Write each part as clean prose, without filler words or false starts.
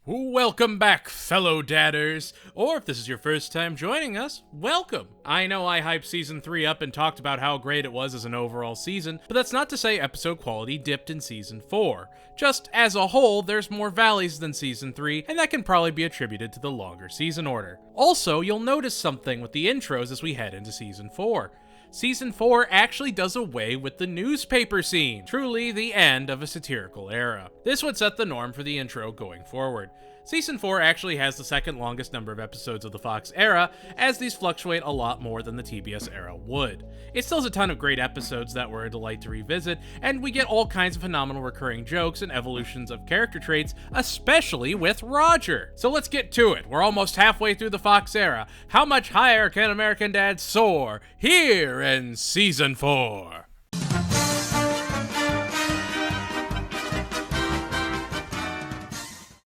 Welcome back, fellow dadders, or if this is your first time joining us, welcome. I know I hyped Season 3 up and talked about how great it was as an overall season, but that's not to say episode quality dipped in Season 4. Just as a whole, there's more valleys than Season 3, and that can probably be attributed to the longer season order. Also, you'll notice something with the intros as we head into Season 4. Season 4 actually does away with the newspaper scene, truly the end of a satirical era. This would set the norm for the intro going forward. Season 4 actually has the second longest number of episodes of the Fox era, as these fluctuate a lot more than the TBS era would. It still has a ton of great episodes that were a delight to revisit, and we get all kinds of phenomenal recurring jokes and evolutions of character traits, especially with Roger. So let's get to it. We're almost halfway through the Fox era. How much higher can American Dad soar here in Season 4?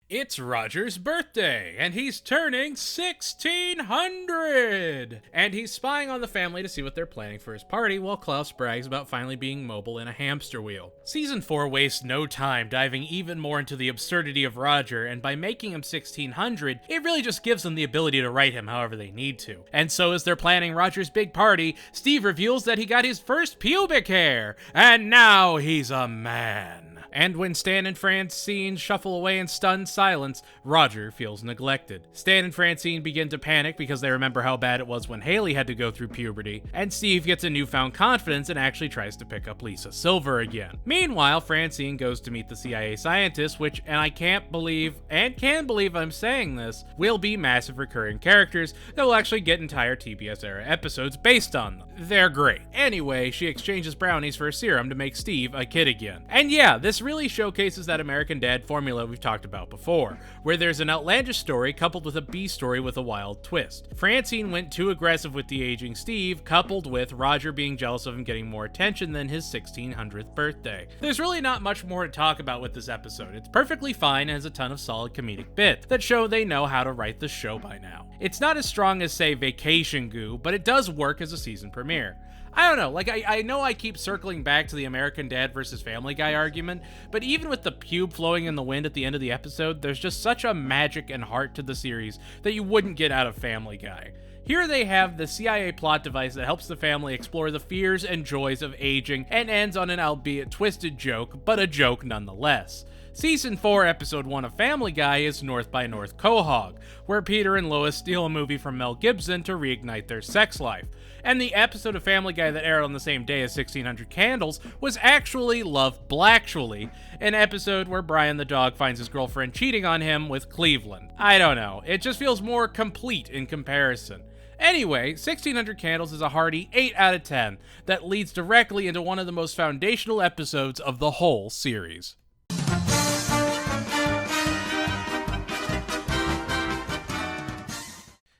It's Roger's birthday, and he's turning 1600! And he's spying on the family to see what they're planning for his party, while Klaus brags about finally being mobile in a hamster wheel. Season 4 wastes no time diving even more into the absurdity of Roger, and by making him 1600, it really just gives them the ability to write him however they need to. And so as they're planning Roger's big party, Steve reveals that he got his first pubic hair, and now he's a man. And when Stan and Francine shuffle away in stunned silence, Roger feels neglected. Stan and Francine begin to panic because they remember how bad it was when Haley had to go through puberty, and Steve gets a newfound confidence and actually tries to pick up Lisa Silver again. Meanwhile, Francine goes to meet the CIA scientists, which, and I can't believe, and can believe I'm saying this, will be massive recurring characters that will actually get entire TBS era episodes based on them. They're great. Anyway, she exchanges brownies for a serum to make Steve a kid again. And yeah, this really showcases that American Dad formula we've talked about before, where there's an outlandish story coupled with a B story with a wild twist. Francine went too aggressive with the aging Steve, coupled with Roger being jealous of him getting more attention than his 1600th birthday. There's really not much more to talk about with this episode. It's perfectly fine and has a ton of solid comedic bits that show they know how to write the show by now. It's not as strong as, say, Vacation Goo, but it does work as a season premiere. I don't know, like, I know I keep circling back to the American Dad versus Family Guy argument, but even with the pube flowing in the wind at the end of the episode, there's just such a magic and heart to the series that you wouldn't get out of Family Guy. Here they have the CIA plot device that helps the family explore the fears and joys of aging and ends on an albeit twisted joke, but a joke nonetheless. Season 4, Episode 1 of Family Guy is North by North Quahog, where Peter and Lois steal a movie from Mel Gibson to reignite their sex life. And the episode of Family Guy that aired on the same day as 1600 Candles was actually Love Blacktually, an episode where Brian the dog finds his girlfriend cheating on him with Cleveland. I don't know, it just feels more complete in comparison. Anyway, 1600 Candles is a hearty 8 out of 10 that leads directly into one of the most foundational episodes of the whole series.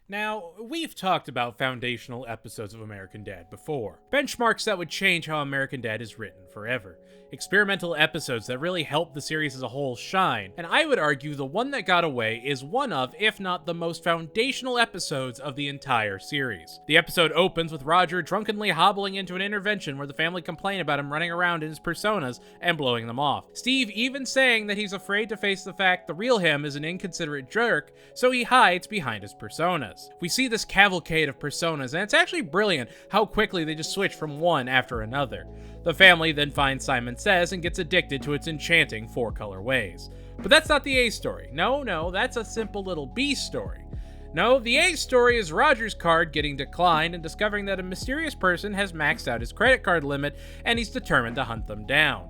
Now, we've talked about foundational episodes of American Dad before. Benchmarks that would change how American Dad is written forever. Experimental episodes that really help the series as a whole shine. And I would argue the one that got away is one of, if not the most foundational episodes of the entire series. The episode opens with Roger drunkenly hobbling into an intervention where the family complain about him running around in his personas and blowing them off. Steve even saying that he's afraid to face the fact the real him is an inconsiderate jerk, so he hides behind his personas. We see this cavalcade of personas, and it's actually brilliant how quickly they just switch from one after another. The family then finds Simon Says and gets addicted to its enchanting four-color ways. But that's not the A story. No, that's a simple little B story. No, the A story is Roger's card getting declined and discovering that a mysterious person has maxed out his credit card limit, and he's determined to hunt them down.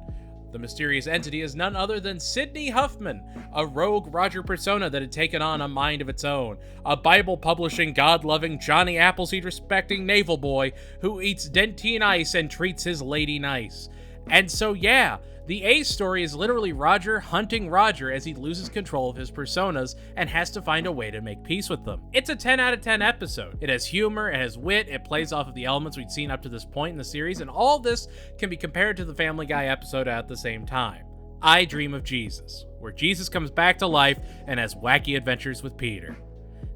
The mysterious entity is none other than Sidney Huffman, a rogue Roger persona that had taken on a mind of its own, a Bible-publishing, God-loving, Johnny Appleseed-respecting naval boy who eats Dentine ice and treats his lady nice. And so yeah, the A story is literally Roger hunting Roger as he loses control of his personas and has to find a way to make peace with them. It's a 10 out of 10 episode. It has humor, it has wit, it plays off of the elements we'd seen up to this point in the series, and all this can be compared to the Family Guy episode at the same time. I Dream of Jesus, where Jesus comes back to life and has wacky adventures with Peter.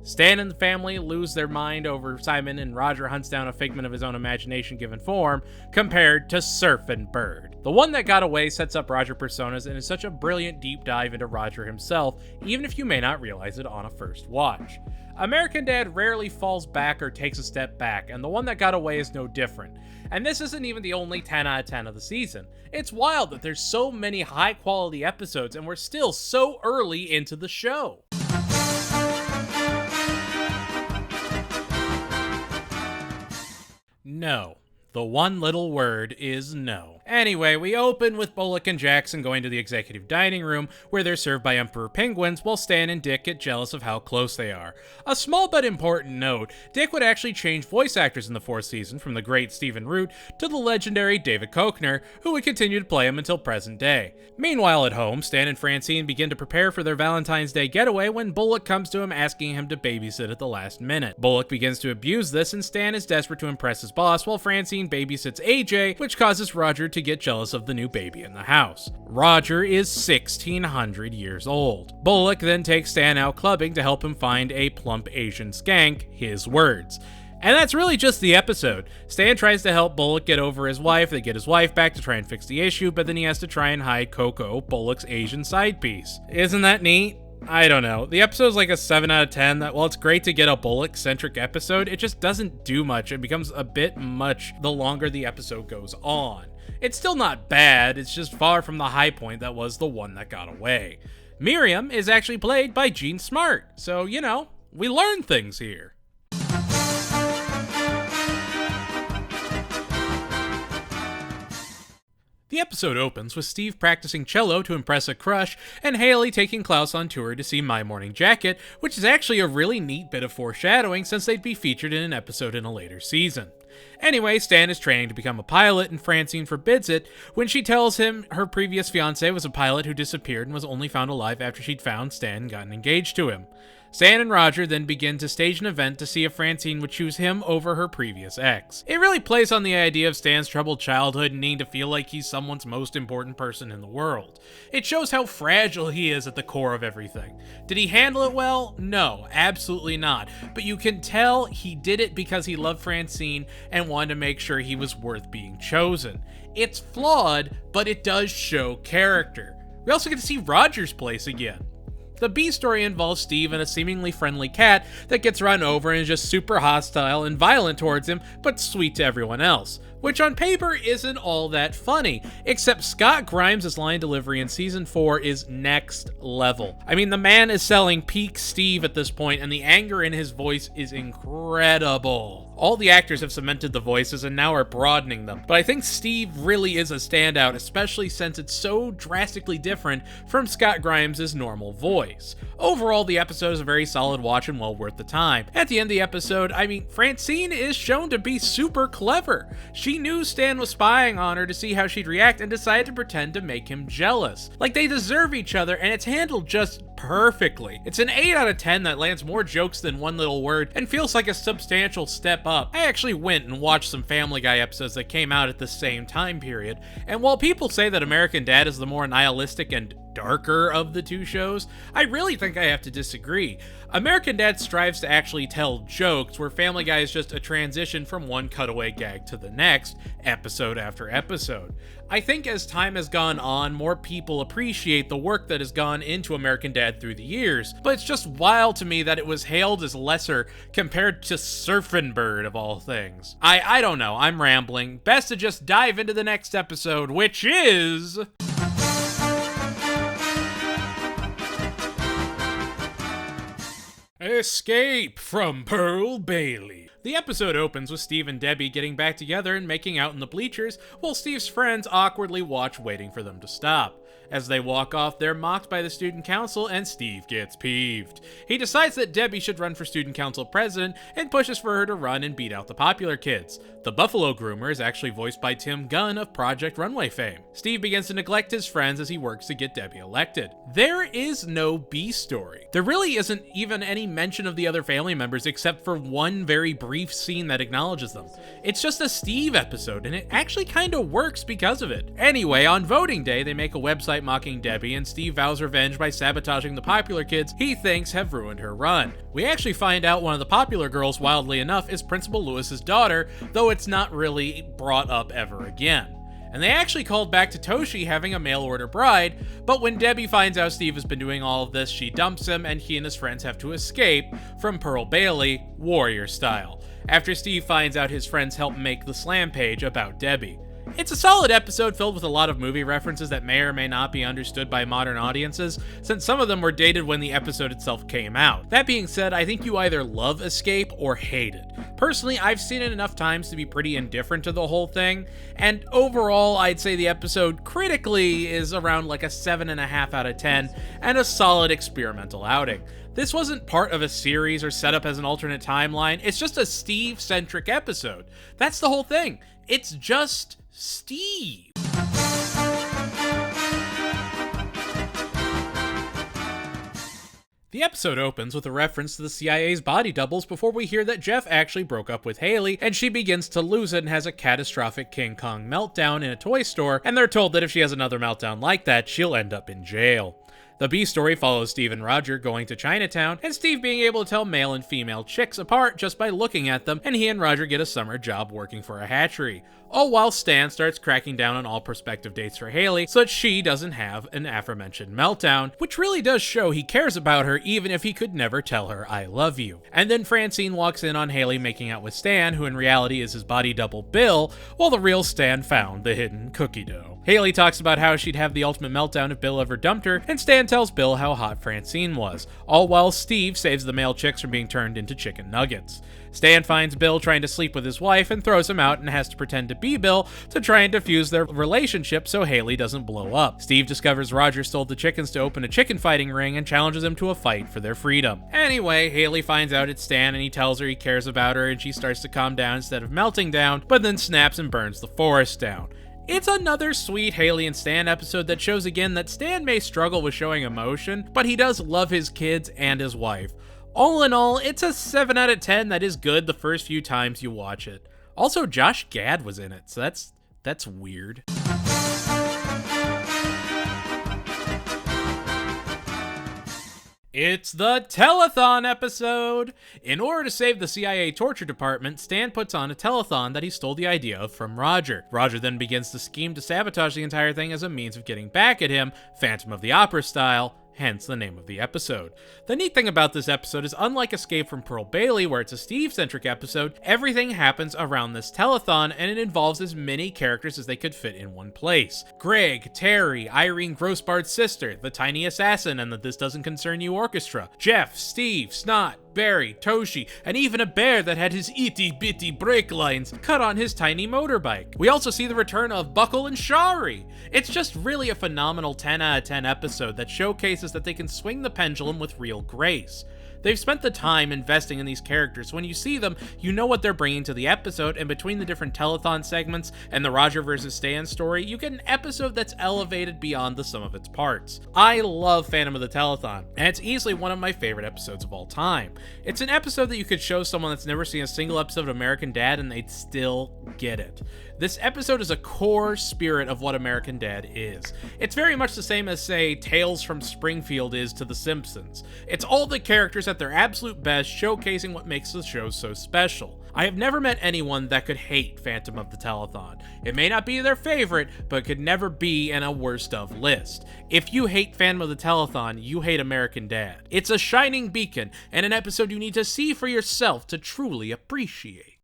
Stan and the family lose their mind over Simon, and Roger hunts down a figment of his own imagination given form, compared to Surfin' Bird. The One That Got Away sets up Roger personas and is such a brilliant deep dive into Roger himself, even if you may not realize it on a first watch. American Dad rarely falls back or takes a step back, and The One That Got Away is no different. And this isn't even the only 10 out of 10 of the season. It's wild that there's so many high quality episodes and we're still so early into the show. No. The one little word is no. Anyway, we open with Bullock and Jackson going to the executive dining room, where they're served by Emperor Penguins, while Stan and Dick get jealous of how close they are. A small but important note, Dick would actually change voice actors in the 4th season, from the great Stephen Root to the legendary David Koechner, who would continue to play him until present day. Meanwhile at home, Stan and Francine begin to prepare for their Valentine's Day getaway when Bullock comes to him asking him to babysit at the last minute. Bullock begins to abuse this, and Stan is desperate to impress his boss, while Francine babysits AJ, which causes Roger to get jealous of the new baby in the house. Roger is 1600 years old. Bullock then takes Stan out clubbing to help him find a plump Asian skank, his words. And that's really just the episode. Stan tries to help Bullock get over his wife, they get his wife back to try and fix the issue, but then he has to try and hide Coco, Bullock's Asian side piece. Isn't that neat? I don't know. The episode's like a 7 out of 10 that while it's great to get a Bullock-centric episode, it just doesn't do much. It becomes a bit much the longer the episode goes on. It's still not bad, it's just far from the high point that was The One That Got Away. Miriam is actually played by Jean Smart, so, you know, we learn things here. The episode opens with Steve practicing cello to impress a crush, and Haley taking Klaus on tour to see My Morning Jacket, which is actually a really neat bit of foreshadowing since they'd be featured in an episode in a later season. Anyway, Stan is training to become a pilot, and Francine forbids it when she tells him her previous fiancé was a pilot who disappeared and was only found alive after she'd found Stan and gotten engaged to him. Stan and Roger then begin to stage an event to see if Francine would choose him over her previous ex. It really plays on the idea of Stan's troubled childhood and needing to feel like he's someone's most important person in the world. It shows how fragile he is at the core of everything. Did he handle it well? No, absolutely not. But you can tell he did it because he loved Francine and wanted to make sure he was worth being chosen. It's flawed, but it does show character. We also get to see Roger's place again. The B story involves Steve and a seemingly friendly cat that gets run over and is just super hostile and violent towards him, but sweet to everyone else, which on paper isn't all that funny, except Scott Grimes' line delivery in season 4 is next level. I mean, the man is selling peak Steve at this point, and the anger in his voice is incredible. All the actors have cemented the voices and now are broadening them, but I think Steve really is a standout, especially since it's so drastically different from Scott Grimes' normal voice. Overall, the episode is a very solid watch and well worth the time. At the end of the episode, I mean, Francine is shown to be super clever. She knew Stan was spying on her to see how she'd react and decided to pretend to make him jealous. Like, they deserve each other, and it's handled just perfectly. It's an 8 out of 10 that lands more jokes than one little word and feels like a substantial step up. I actually went and watched some Family Guy episodes that came out at the same time period, and while people say that American Dad is the more nihilistic and darker of the two shows, I really think I have to disagree. American Dad strives to actually tell jokes, where Family Guy is just a transition from one cutaway gag to the next, episode after episode. I think as time has gone on, more people appreciate the work that has gone into American Dad through the years, but it's just wild to me that it was hailed as lesser compared to Surfin' Bird of all things. I don't know, I'm rambling. Best to just dive into the next episode, which is... Escape from Pearl Bailey. The episode opens with Steve and Debbie getting back together and making out in the bleachers, while Steve's friends awkwardly watch, waiting for them to stop. As they walk off, they're mocked by the student council, and Steve gets peeved. He decides that Debbie should run for student council president and pushes for her to run and beat out the popular kids. The Buffalo Groomer is actually voiced by Tim Gunn of Project Runway fame. Steve begins to neglect his friends as he works to get Debbie elected. There is no B story. There really isn't even any mention of the other family members except for one very brief scene that acknowledges them. It's just a Steve episode, and it actually kind of works because of it. Anyway, on voting day, they make a website despite mocking Debbie, and Steve vows revenge by sabotaging the popular kids he thinks have ruined her run. We actually find out one of the popular girls, wildly enough, is Principal Lewis's daughter, though it's not really brought up ever again. And they actually called back to Toshi having a mail-order bride, but when Debbie finds out Steve has been doing all of this, she dumps him and he and his friends have to escape from Pearl Bailey, warrior style, after Steve finds out his friends helped make the slam page about Debbie. It's a solid episode filled with a lot of movie references that may or may not be understood by modern audiences, since some of them were dated when the episode itself came out. That being said, I think you either love Escape or hate it. Personally, I've seen it enough times to be pretty indifferent to the whole thing, and overall, I'd say the episode critically is around like a 7.5 out of 10, and a solid experimental outing. This wasn't part of a series or set up as an alternate timeline, it's just a Steve-centric episode. That's the whole thing. It's just Steve. The episode opens with a reference to the CIA's body doubles before we hear that Jeff actually broke up with Haley, and she begins to lose it and has a catastrophic King Kong meltdown in a toy store, and they're told that if she has another meltdown like that, she'll end up in jail. The B story follows Steve and Roger going to Chinatown, and Steve being able to tell male and female chicks apart just by looking at them, and he and Roger get a summer job working for a hatchery. All while Stan starts cracking down on all prospective dates for Haley so that she doesn't have an aforementioned meltdown, which really does show he cares about her even if he could never tell her I love you. And then Francine walks in on Haley making out with Stan, who in reality is his body double Bill, while the real Stan found the hidden cookie dough. Haley talks about how she'd have the ultimate meltdown if Bill ever dumped her, and Stan tells Bill how hot Francine was, all while Steve saves the male chicks from being turned into chicken nuggets. Stan finds Bill trying to sleep with his wife and throws him out and has to pretend to be Bill to try and defuse their relationship so Haley doesn't blow up. Steve discovers Roger stole the chickens to open a chicken fighting ring and challenges him to a fight for their freedom. Anyway, Haley finds out it's Stan and he tells her he cares about her and she starts to calm down instead of melting down, but then snaps and burns the forest down. It's another sweet Haley and Stan episode that shows again that Stan may struggle with showing emotion, but he does love his kids and his wife. All in all, it's a 7 out of 10 that is good the first few times you watch it. Also, Josh Gad was in it, so that's weird. It's the Telethon episode! In order to save the CIA torture department, Stan puts on a telethon that he stole the idea of from Roger. Roger then begins to scheme to sabotage the entire thing as a means of getting back at him, Phantom of the Opera style, hence the name of the episode. The neat thing about this episode is, unlike Escape from Pearl Bailey, where it's a Steve-centric episode, everything happens around this telethon, and it involves as many characters as they could fit in one place. Greg, Terry, Irene Grossbard's sister, the Tiny Assassin and the This Doesn't Concern You Orchestra, Jeff, Steve, Snot, Barry, Toshi, and even a bear that had his itty-bitty brake lines cut on his tiny motorbike. We also see the return of Buckle and Shari. It's just really a phenomenal 10 out of 10 episode that showcases that they can swing the pendulum with real grace. They've spent the time investing in these characters. When you see them, you know what they're bringing to the episode, and between the different telethon segments and the Roger vs. Stan story, you get an episode that's elevated beyond the sum of its parts. I love Phantom of the Telethon, and it's easily one of my favorite episodes of all time. It's an episode that you could show someone that's never seen a single episode of American Dad and they'd still get it. This episode is a core spirit of what American Dad is. It's very much the same as, say, Tales from Springfield is to The Simpsons. It's all the characters at their absolute best, showcasing what makes the show so special. I have never met anyone that could hate Phantom of the Telethon. It may not be their favorite, but it could never be in a worst of list. If you hate Phantom of the Telethon, you hate American Dad. It's a shining beacon, and an episode you need to see for yourself to truly appreciate.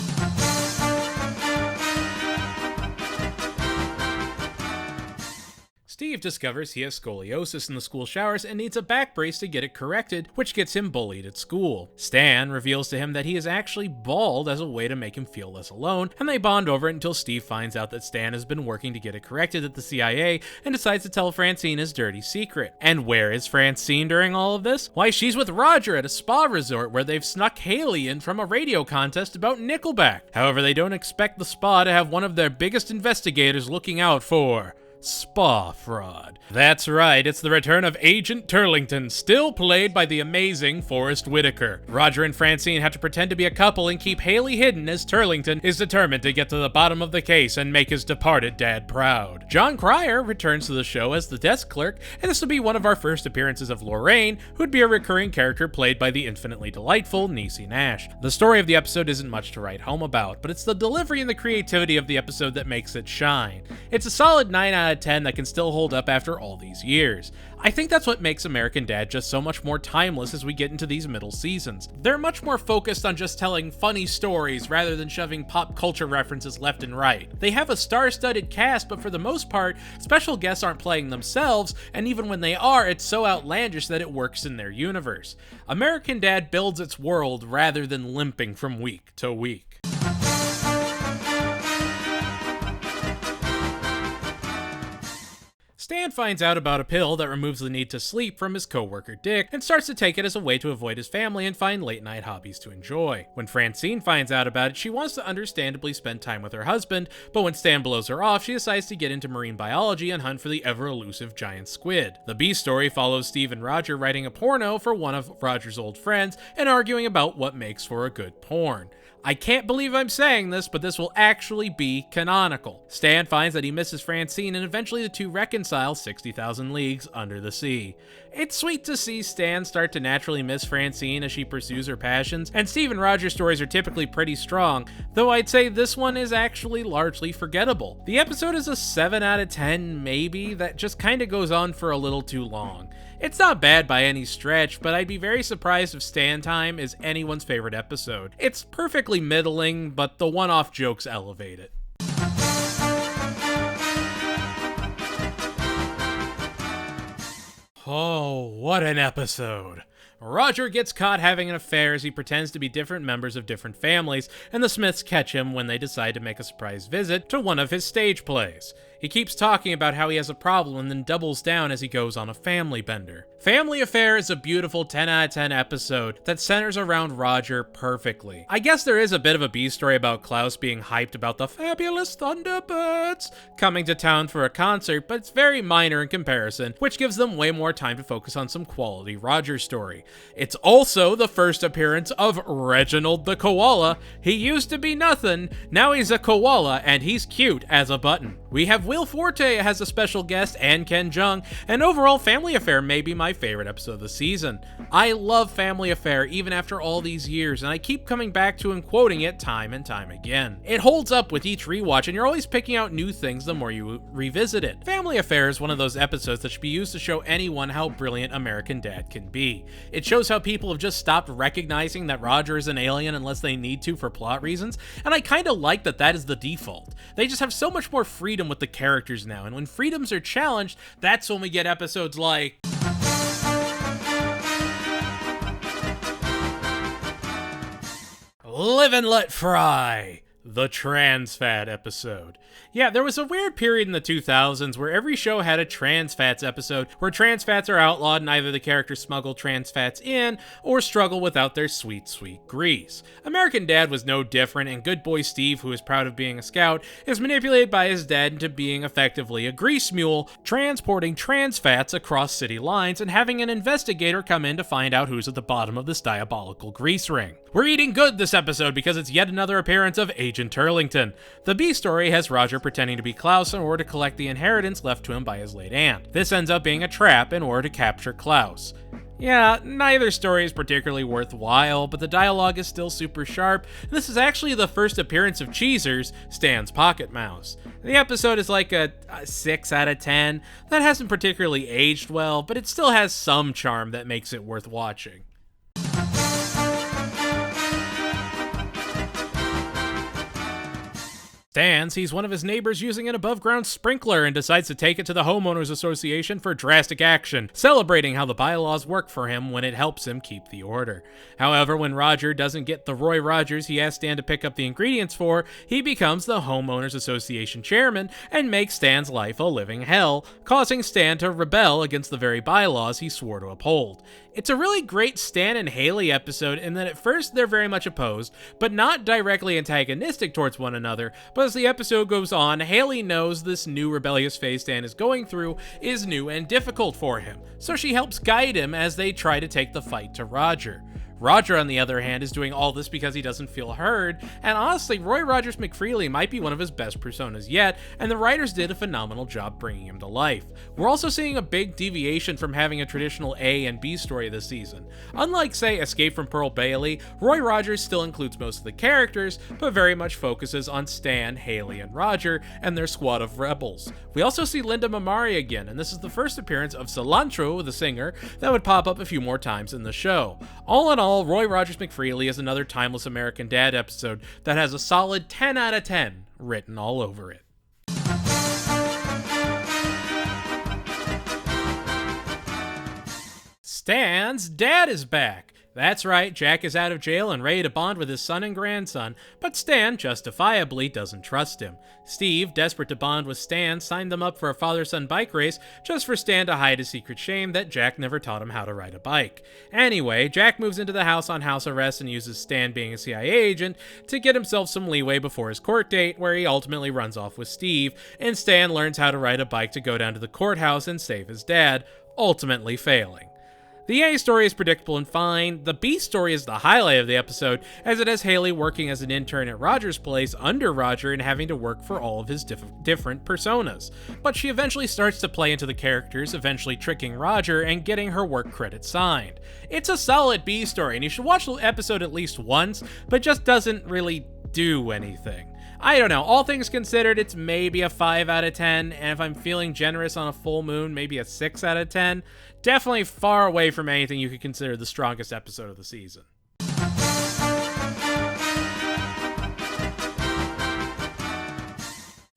Steve discovers he has scoliosis in the school showers and needs a back brace to get it corrected, which gets him bullied at school. Stan reveals to him that he is actually bald as a way to make him feel less alone, and they bond over it until Steve finds out that Stan has been working to get it corrected at the CIA and decides to tell Francine his dirty secret. And where is Francine during all of this? Why, she's with Roger at a spa resort where they've snuck Haley in from a radio contest about Nickelback. However, they don't expect the spa to have one of their biggest investigators looking out for spa fraud. That's right, it's the return of Agent Turlington, still played by the amazing Forrest Whitaker. Roger and Francine have to pretend to be a couple and keep Haley hidden as Turlington is determined to get to the bottom of the case and make his departed dad proud. John Cryer returns to the show as the desk clerk, and this will be one of our first appearances of Lorraine, who'd be a recurring character played by the infinitely delightful Niecy Nash. The story of the episode isn't much to write home about, but it's the delivery and the creativity of the episode that makes it shine. It's a solid 9 out of 10 that can still hold up after all these years. I think that's what makes American Dad just so much more timeless as we get into these middle seasons. They're much more focused on just telling funny stories rather than shoving pop culture references left and right. They have a star-studded cast, but for the most part, special guests aren't playing themselves, and even when they are, it's so outlandish that it works in their universe. American Dad builds its world rather than limping from week to week. Stan finds out about a pill that removes the need to sleep from his coworker Dick and starts to take it as a way to avoid his family and find late-night hobbies to enjoy. When Francine finds out about it, she wants to understandably spend time with her husband, but when Stan blows her off, she decides to get into marine biology and hunt for the ever-elusive giant squid. The B story follows Steve and Roger writing a porno for one of Roger's old friends and arguing about what makes for a good porn. I can't believe I'm saying this, but this will actually be canonical. Stan finds that he misses Francine, and eventually the two reconcile 60,000 leagues under the sea. It's sweet to see Stan start to naturally miss Francine as she pursues her passions, and Steve and Roger stories are typically pretty strong, though I'd say this one is actually largely forgettable. The episode is a 7 out of 10 maybe, that just kinda goes on for a little too long. It's not bad by any stretch, but I'd be very surprised if Stan Time is anyone's favorite episode. It's perfectly middling, but the one-off jokes elevate it. Oh, what an episode. Roger gets caught having an affair as he pretends to be different members of different families, and the Smiths catch him when they decide to make a surprise visit to one of his stage plays. He keeps talking about how he has a problem and then doubles down as he goes on a family bender. Family Affair is a beautiful 10 out of 10 episode that centers around Roger perfectly. I guess there is a bit of a B story about Klaus being hyped about the fabulous Thunderbirds coming to town for a concert, but it's very minor in comparison, which gives them way more time to focus on some quality Roger story. It's also the first appearance of Reginald the Koala. He used to be nothing, now he's a koala, and he's cute as a button. We have Will Forte as a special guest and Ken Jeong, and overall Family Affair may be my favorite episode of the season. I love Family Affair even after all these years, and I keep coming back to and quoting it time and time again. It holds up with each rewatch, and you're always picking out new things the more you revisit it. Family Affair is one of those episodes that should be used to show anyone how brilliant American Dad can be. It shows how people have just stopped recognizing that Roger is an alien unless they need to for plot reasons, and I kinda like that that is the default. They just have so much more freedom with the characters now, and when freedoms are challenged, that's when we get episodes like Live and Let Fry, the trans fat episode. Yeah, there was a weird period in the 2000s where every show had a trans fats episode where trans fats are outlawed and either the characters smuggle trans fats in or struggle without their sweet, sweet grease. American Dad was no different, and good boy Steve, who is proud of being a scout, is manipulated by his dad into being effectively a grease mule, transporting trans fats across city lines and having an investigator come in to find out who's at the bottom of this diabolical grease ring. We're eating good this episode because it's yet another appearance of Agent Turlington. The B story has Roger pretending to be Klaus in order to collect the inheritance left to him by his late aunt. This ends up being a trap in order to capture Klaus. Yeah, neither story is particularly worthwhile, but the dialogue is still super sharp. This is actually the first appearance of Cheezers, Stan's pocket mouse. The episode is like a 6 out of 10. That hasn't particularly aged well, but it still has some charm that makes it worth watching. Stan sees one of his neighbors using an above-ground sprinkler and decides to take it to the homeowners association for drastic action, celebrating how the bylaws work for him when it helps him keep the order. However, when Roger doesn't get the Roy Rogers he asked Stan to pick up the ingredients for, he becomes the homeowners association chairman and makes Stan's life a living hell, causing Stan to rebel against the very bylaws he swore to uphold. It's a really great Stan and Haley episode in that at first they're very much opposed, but not directly antagonistic towards one another, but as the episode goes on, Haley knows this new rebellious phase Stan is going through is new and difficult for him, so she helps guide him as they try to take the fight to Roger. Roger, on the other hand, is doing all this because he doesn't feel heard, and honestly, Roy Rogers McFreely might be one of his best personas yet, and the writers did a phenomenal job bringing him to life. We're also seeing a big deviation from having a traditional A and B story this season. Unlike, say, Escape from Pearl Bailey, Roy Rogers still includes most of the characters, but very much focuses on Stan, Haley, and Roger, and their squad of rebels. We also see Linda Mamari again, and this is the first appearance of Cilantro, the singer, that would pop up a few more times in the show. All in all, Roy Rogers McFreely is another timeless American Dad episode that has a solid 10 out of 10 written all over it. Stan's dad is back. That's right, Jack is out of jail and ready to bond with his son and grandson, but Stan justifiably doesn't trust him. Steve, desperate to bond with Stan, signed them up for a father-son bike race just for Stan to hide his secret shame that Jack never taught him how to ride a bike. Anyway, Jack moves into the house on house arrest and uses Stan being a CIA agent to get himself some leeway before his court date, where he ultimately runs off with Steve, and Stan learns how to ride a bike to go down to the courthouse and save his dad, ultimately failing. The A story is predictable and fine. The B story is the highlight of the episode, as it has Haley working as an intern at Roger's place under Roger and having to work for all of his different personas. But she eventually starts to play into the characters, eventually tricking Roger and getting her work credit signed. It's a solid B story, and you should watch the episode at least once, but just doesn't really do anything. I don't know, all things considered, it's maybe a 5 out of 10, and if I'm feeling generous on a full moon, maybe a 6 out of 10. Definitely far away from anything you could consider the strongest episode of the season.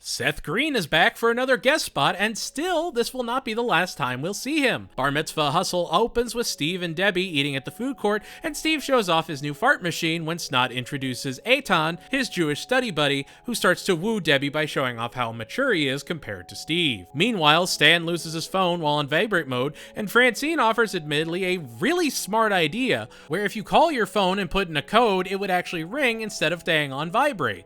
Seth Green is back for another guest spot, and still, this will not be the last time we'll see him. Bar Mitzvah Hustle opens with Steve and Debbie eating at the food court, and Steve shows off his new fart machine when Snot introduces Eitan, his Jewish study buddy, who starts to woo Debbie by showing off how mature he is compared to Steve. Meanwhile, Stan loses his phone while in vibrate mode, and Francine offers admittedly a really smart idea, where if you call your phone and put in a code, it would actually ring instead of staying on vibrate.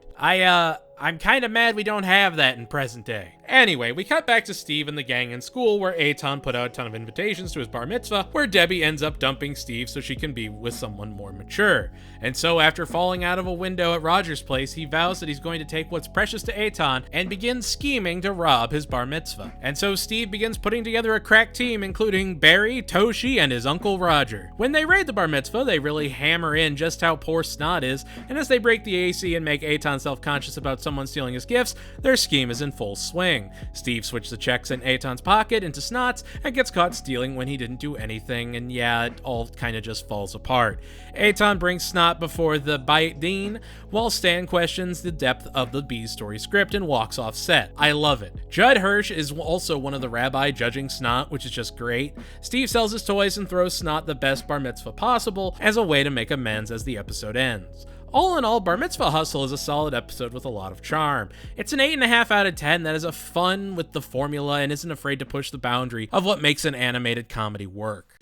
I'm kinda mad we don't have that in present day. Anyway, we cut back to Steve and the gang in school, where Eitan put out a ton of invitations to his bar mitzvah, where Debbie ends up dumping Steve so she can be with someone more mature. And so after falling out of a window at Roger's place, he vows that he's going to take what's precious to Eitan and begins scheming to rob his bar mitzvah. And so Steve begins putting together a crack team, including Barry, Toshi, and his uncle Roger. When they raid the bar mitzvah, they really hammer in just how poor Snot is, and as they break the AC and make Eitan self-conscious about someone stealing his gifts, their scheme is in full swing. Steve switched the checks in Eitan's pocket into Snot's and gets caught stealing when he didn't do anything, and yeah, it all kinda just falls apart. Eitan brings Snot before the Beit Din, while Stan questions the depth of the B story script and walks off set. I love it. Judd Hirsch is also one of the rabbi judging Snot, which is just great. Steve sells his toys and throws Snot the best bar mitzvah possible as a way to make amends as the episode ends. All in all, Bar Mitzvah Hustle is a solid episode with a lot of charm. It's an 8.5 out of 10 that is a fun with the formula and isn't afraid to push the boundary of what makes an animated comedy work.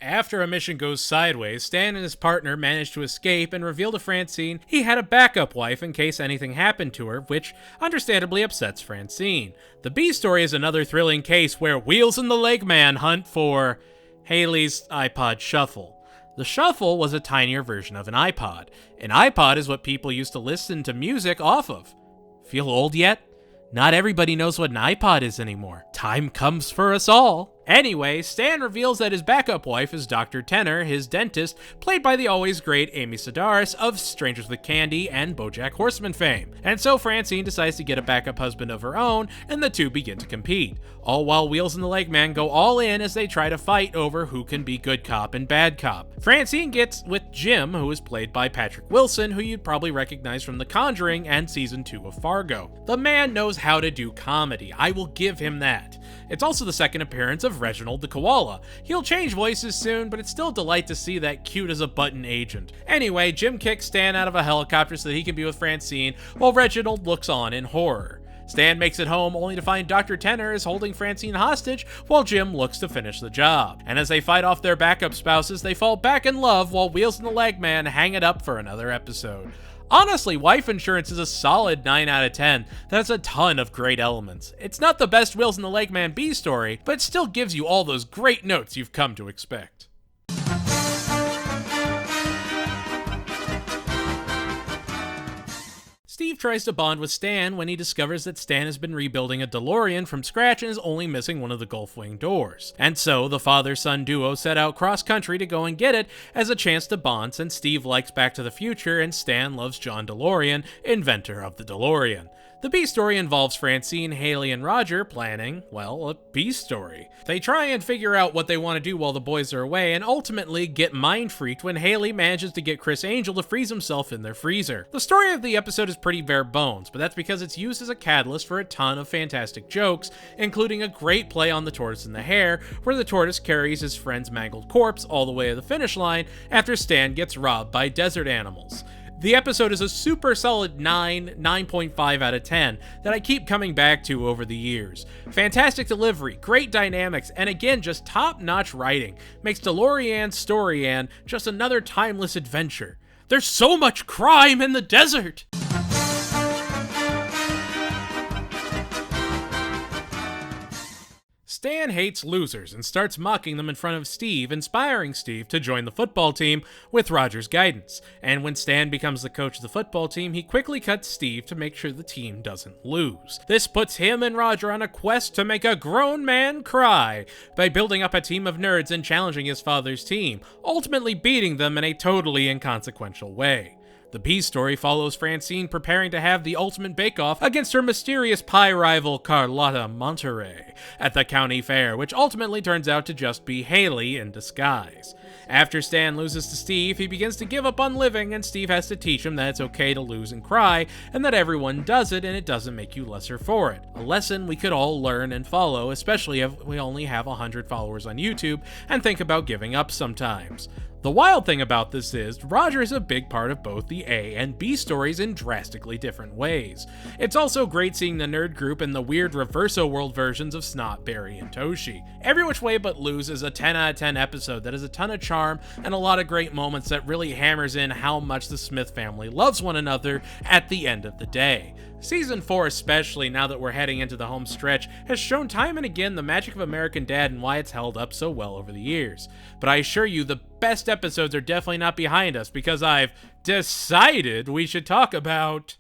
After a mission goes sideways, Stan and his partner manage to escape and reveal to Francine he had a backup wife in case anything happened to her, which understandably upsets Francine. The B story is another thrilling case where Wheels and the Leg Man hunt for Haley's iPod Shuffle. The Shuffle was a tinier version of an iPod. An iPod is what people used to listen to music off of. Feel old yet? Not everybody knows what an iPod is anymore. Time comes for us all. Anyway, Stan reveals that his backup wife is Dr. Tenor, his dentist, played by the always great Amy Sedaris of Strangers with Candy and BoJack Horseman fame. And so Francine decides to get a backup husband of her own, and the two begin to compete. All while Wheels and the Leg Man go all in as they try to fight over who can be good cop and bad cop. Francine gets with Jim, who is played by Patrick Wilson, who you'd probably recognize from The Conjuring and Season 2 of Fargo. The man knows how to do comedy, I will give him that. It's also the second appearance of Reginald the Koala. He'll change voices soon, but it's still a delight to see that cute as a button agent. Anyway, Jim kicks Stan out of a helicopter so that he can be with Francine, while Reginald looks on in horror. Stan makes it home only to find Dr. Tenor is holding Francine hostage while Jim looks to finish the job. And as they fight off their backup spouses, they fall back in love while Wheels and the Leg Man hang it up for another episode. Honestly, Wife Insurance is a solid 9 out of 10 that has a ton of great elements. It's not the best Wheels and the Leg Man B story, but it still gives you all those great notes you've come to expect. Steve tries to bond with Stan when he discovers that Stan has been rebuilding a DeLorean from scratch and is only missing one of the Gulf Wing doors. And so, the father-son duo set out cross-country to go and get it as a chance to bond since Steve likes Back to the Future and Stan loves John DeLorean, inventor of the DeLorean. The B-story involves Francine, Haley, and Roger planning, well, a B-story. They try and figure out what they want to do while the boys are away, and ultimately get mind-freaked when Haley manages to get Chris Angel to freeze himself in their freezer. The story of the episode is pretty bare bones, but that's because it's used as a catalyst for a ton of fantastic jokes, including a great play on the tortoise and the hare, where the tortoise carries his friend's mangled corpse all the way to the finish line after Stan gets robbed by desert animals. The episode is a super solid 9.5 out of 10 that I keep coming back to over the years. Fantastic delivery, great dynamics, and again, just top-notch writing makes DeLorean's Story-Ann just another timeless adventure. There's so much crime in the desert! Stan hates losers and starts mocking them in front of Steve, inspiring Steve to join the football team with Roger's guidance. And when Stan becomes the coach of the football team, he quickly cuts Steve to make sure the team doesn't lose. This puts him and Roger on a quest to make a grown man cry by building up a team of nerds and challenging his father's team, ultimately beating them in a totally inconsequential way. The B story follows Francine preparing to have the ultimate bake-off against her mysterious pie rival Carlotta Monterey at the county fair, which ultimately turns out to just be Haley in disguise. After Stan loses to Steve, he begins to give up on living, and Steve has to teach him that it's okay to lose and cry, and that everyone does it and it doesn't make you lesser for it. A lesson we could all learn and follow, especially if we only have 100 followers on YouTube and think about giving up sometimes. The wild thing about this is, Roger is a big part of both the A and B stories in drastically different ways. It's also great seeing the nerd group and the weird reverso world versions of Snot, Barry, and Toshi. Every Which Way But Lose is a 10 out of 10 episode that has a ton of charm and a lot of great moments that really hammers in how much the Smith family loves one another at the end of the day. Season 4 especially, now that we're heading into the home stretch, has shown time and again the magic of American Dad and why it's held up so well over the years. But I assure you, the best episodes are definitely not behind us, because I've decided we should talk about...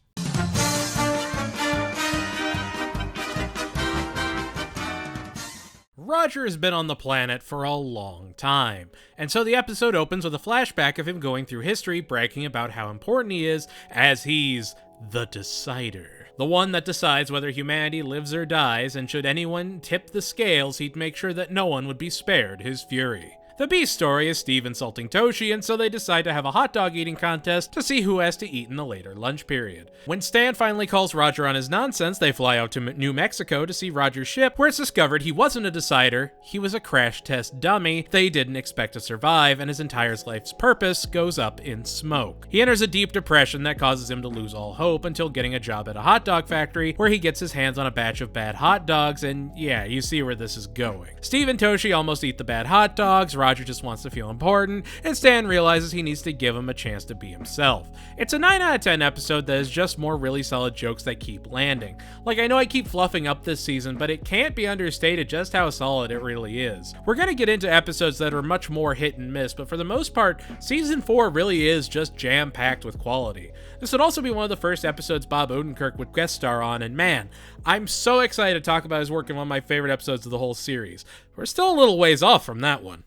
Roger has been on the planet for a long time, and so the episode opens with a flashback of him going through history, bragging about how important he is, as he's the decider. The one that decides whether humanity lives or dies, and should anyone tip the scales, he'd make sure that no one would be spared his fury. The B story is Steve insulting Toshi, and so they decide to have a hot dog eating contest to see who has to eat in the later lunch period. When Stan finally calls Roger on his nonsense, they fly out to New Mexico to see Roger's ship, where it's discovered he wasn't a decider, he was a crash test dummy they didn't expect to survive, and his entire life's purpose goes up in smoke. He enters a deep depression that causes him to lose all hope until getting a job at a hot dog factory, where he gets his hands on a batch of bad hot dogs, and yeah, you see where this is going. Steve and Toshi almost eat the bad hot dogs, Roger just wants to feel important, and Stan realizes he needs to give him a chance to be himself. It's a 9 out of 10 episode that is just more really solid jokes that keep landing. Like, I know I keep fluffing up this season, but it can't be understated just how solid it really is. We're gonna get into episodes that are much more hit and miss, but for the most part, season 4 really is just jam-packed with quality. This would also be one of the first episodes Bob Odenkirk would guest star on, and man, I'm so excited to talk about his work in one of my favorite episodes of the whole series. We're still a little ways off from that one.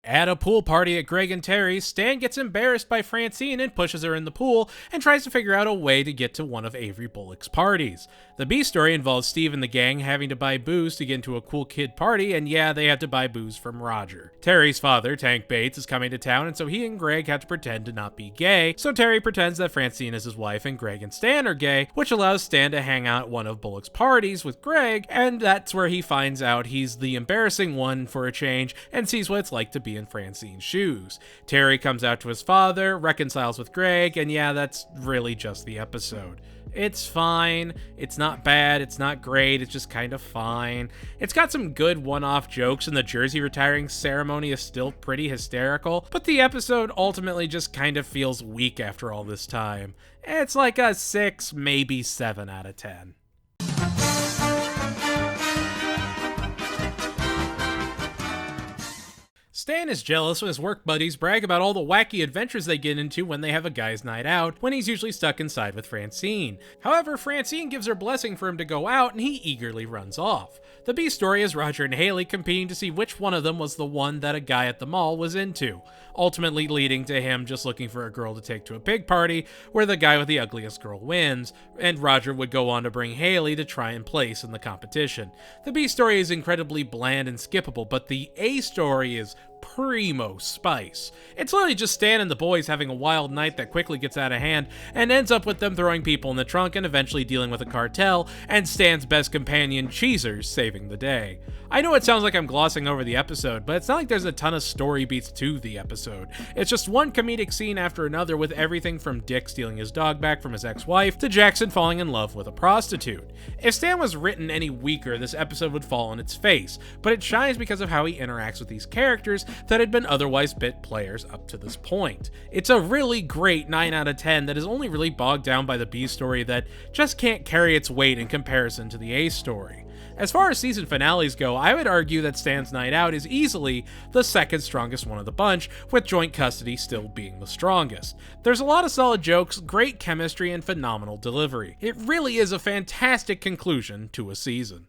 At a pool party at Greg and Terry's, Stan gets embarrassed by Francine and pushes her in the pool and tries to figure out a way to get to one of Avery Bullock's parties. The B story involves Steve and the gang having to buy booze to get into a cool kid party, and yeah, they have to buy booze from Roger. Terry's father, Tank Bates, is coming to town, and so he and Greg have to pretend to not be gay, so Terry pretends that Francine is his wife and Greg and Stan are gay, which allows Stan to hang out at one of Bullock's parties with Greg, and that's where he finds out he's the embarrassing one for a change and sees what it's like to be be in Francine's shoes. Terry comes out to his father, reconciles with Greg, and yeah, that's really just the episode. It's fine, it's not bad, it's not great, it's just kind of fine. It's got some good one-off jokes, and the jersey retiring ceremony is still pretty hysterical, but the episode ultimately just kind of feels weak after all this time. It's like a 6, maybe 7 out of 10. Stan is jealous when his work buddies brag about all the wacky adventures they get into when they have a guy's night out, when he's usually stuck inside with Francine. However, Francine gives her blessing for him to go out, and he eagerly runs off. The B story is Roger and Haley competing to see which one of them was the one that a guy at the mall was into, ultimately leading to him just looking for a girl to take to a pig party, where the guy with the ugliest girl wins, and Roger would go on to bring Haley to try and place in the competition. The B story is incredibly bland and skippable, but the A story is primo spice. It's literally just Stan and the boys having a wild night that quickly gets out of hand and ends up with them throwing people in the trunk and eventually dealing with a cartel, and Stan's best companion, Cheezers, saving the day. I know it sounds like I'm glossing over the episode, but it's not like there's a ton of story beats to the episode. It's just one comedic scene after another, with everything from Dick stealing his dog back from his ex-wife to Jackson falling in love with a prostitute. If Stan was written any weaker, this episode would fall on its face, but it shines because of how he interacts with these characters that had been otherwise bit players up to this point. It's a really great 9 out of 10 that is only really bogged down by the B story that just can't carry its weight in comparison to the A story. As far as season finales go, I would argue that Stan's Night Out is easily the second strongest one of the bunch, with Joint Custody still being the strongest. There's a lot of solid jokes, great chemistry, and phenomenal delivery. It really is a fantastic conclusion to a season.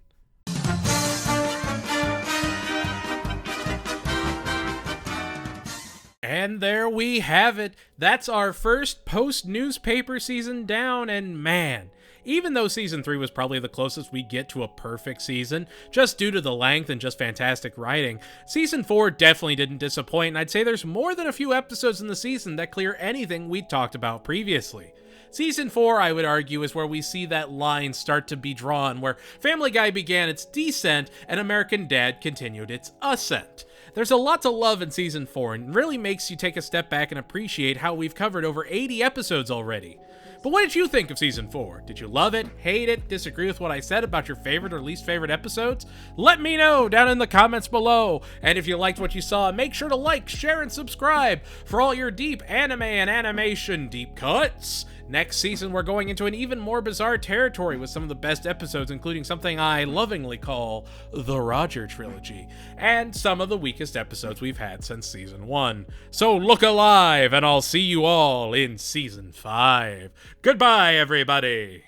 And there we have it. That's our first post-newspaper season down, and man, even though season 3 was probably the closest we get to a perfect season, just due to the length and just fantastic writing, season 4 definitely didn't disappoint, and I'd say there's more than a few episodes in the season that clear anything we talked about previously. Season 4, I would argue, is where we see that line start to be drawn, where Family Guy began its descent and American Dad continued its ascent. There's a lot to love in Season 4, and really makes you take a step back and appreciate how we've covered over 80 episodes already. But what did you think of Season 4? Did you love it, hate it, disagree with what I said about your favorite or least favorite episodes? Let me know down in the comments below. And if you liked what you saw, make sure to like, share, and subscribe for all your deep anime and animation deep cuts. Next season, we're going into an even more bizarre territory with some of the best episodes, including something I lovingly call the Roger Trilogy, and some of the weakest episodes we've had since Season 1. So look alive, and I'll see you all in Season 5. Goodbye, everybody!